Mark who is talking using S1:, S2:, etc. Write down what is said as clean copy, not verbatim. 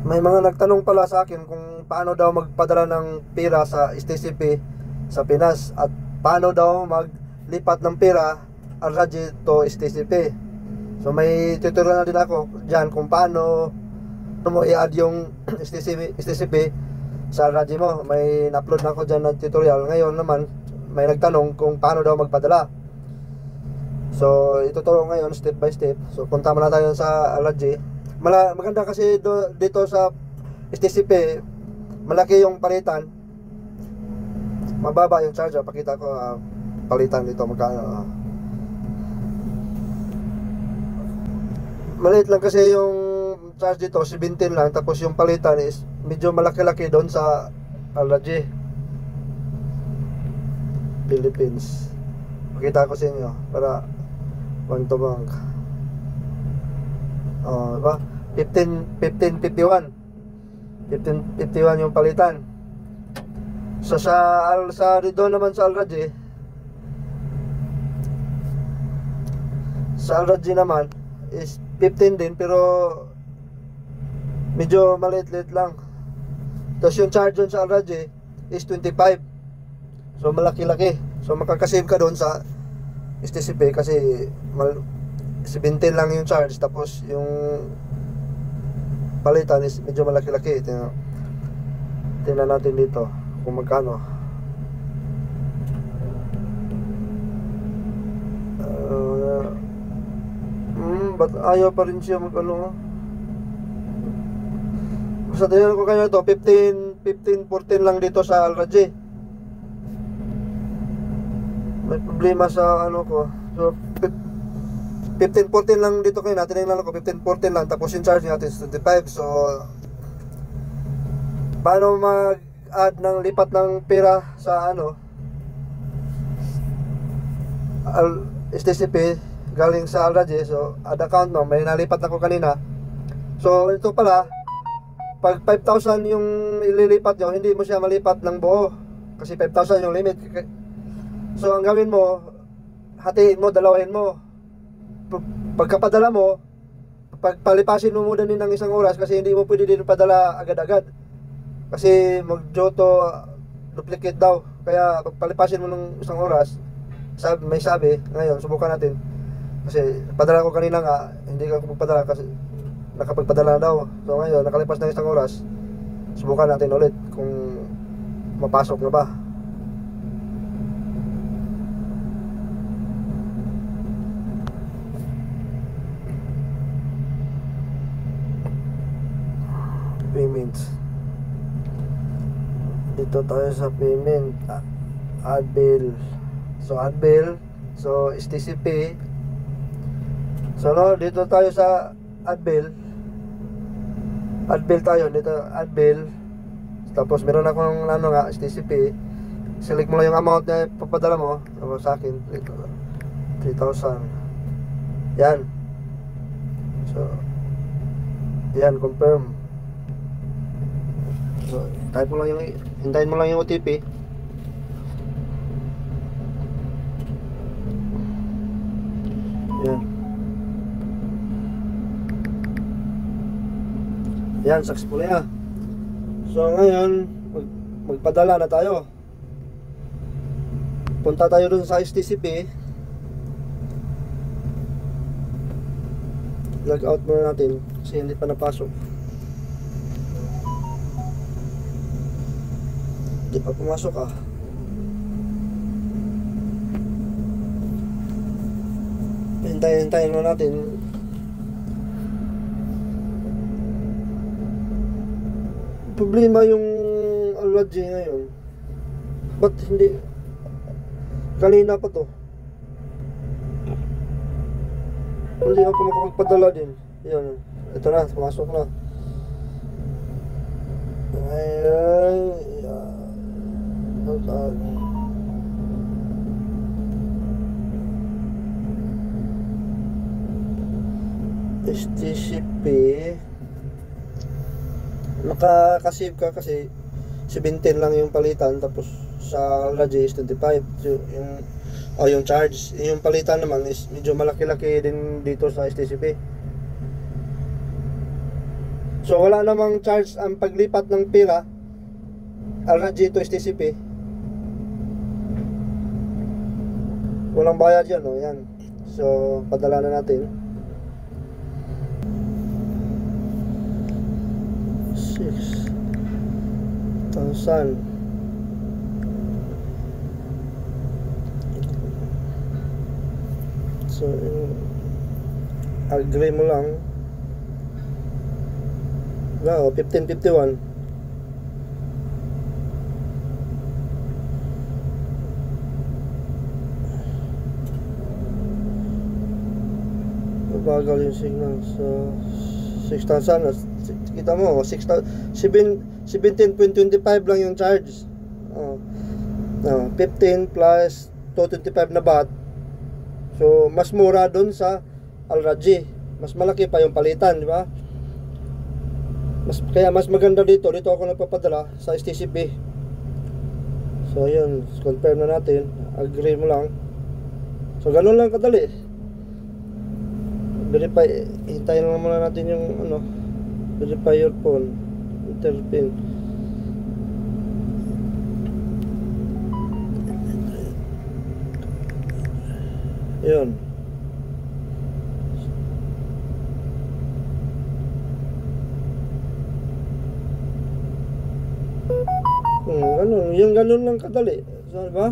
S1: May mga nagtanong pala sa akin kung paano daw magpadala ng pera sa STCP sa Pinas at paano daw maglipat ng pera Al-Rajhi to STCP. So may tutorial na din ako dyan kung paano mo i-add yung STCP sa Al-Rajhi mo. May na-upload na ako dyan na tutorial. Ngayon naman may nagtanong kung paano daw magpadala. So ituturo ngayon step by step. So punta muna tayo sa Al-Rajhi. Maganda kasi dito sa STCP, malaki yung palitan, mababa yung charge. Pakita ko palitan dito magkano. Maliit lang kasi yung charge dito, 17 lang. Tapos yung palitan is medyo malaki-laki doon sa Al-Rajhi Philippines. Pakita ko sa inyo para bank to bank. Diba? 1551 yung palitan. So sa doon naman sa Al-Rajhi, naman is 15 din, pero medyo maliit-liit lang. Tapos yung charge doon sa Al-Rajhi is 25. So malaki-laki. So makakasave ka doon sa STCP kasi 17 lang yung charge. Tapos yung palitan is medyo malaki-laki. Tingnan natin dito kung magkano. Ba't ayaw pa rin siya magkano? Basta tingnan ko kayo ito, 15-14 lang dito sa Al-Rajhi. May problema sa ano ko. So 15-14 lang dito kayo natin. Tingnan ko 15-14 lang. Tapos yung charge natin is 25. So paano mag-add ng lipat ng pera sa ano STCP galing sa Al-Rajhi? So add account no, may nalipat ako kanina. So ito pala, pag 5,000 yung ililipat nyo, hindi mo siya malipat ng buo kasi 5,000 yung limit. So ang gawin mo, hatiin mo, dalawahin mo. Pagkapadala mo, pagpalipasin mo muna din ng isang oras kasi hindi mo pwede din padala agad-agad kasi mag-joto duplicate daw. Kaya pagpalipasin mo ng isang oras, may sabi ngayon, subukan natin kasi padala ko kanina nga, hindi ka magpadala kasi nakapagpadala na daw. So ngayon, nakalipas na isang oras, subukan natin ulit kung mapasok na ba. Payments. Dito tayo sa payment. Add bill. So add bill. So STCP. So no, dito tayo sa add bill. Add bill tayo dito, add bill. Tapos meron akong ano nga, STCP. Select mo lang yung amount na papadala mo. Tapos sa akin 3,000. Yan. So yan, confirm. So, hintayin mo lang yung OTP. Yan. Yan, successful na. So ngayon, magpadala na tayo. Punta tayo dun sa STCP. Log out muna natin kasi hindi pa napasok. Hindi pa pumasok Hintayin mo natin. Problema yung Al-Rajhi ngayon. Ba't hindi? Kanina pa to. Hindi ako makapagpadala din. Yan. Ito na, pumasok na. STCP, makakasave ka kasi 17 lang yung palitan. Tapos sa Al-Rajhi is 25. So, yung charge, yung palitan naman is medyo malaki-laki din dito sa STCP. So wala namang charge ang paglipat ng pira Alraji to STCP. Walang bayad yan, no? Yan. So padala na natin. 6,000. So agree mo lang. Wow, 1551. Bagal yung signal. So 6,000. Kita mo, 17.25 lang yung charge. 15 plus 225 na baht. So mas mura dun sa Alraji. Mas malaki pa yung palitan, di ba? Kaya mas maganda dito ako nagpapadala sa STCP. So yun, confirm na natin. Agree mo lang. So ganun lang kadali. Verify, hintayin lang muna natin yung verify your phone, enter pin. Yun. Ganun lang kadali. So, diba?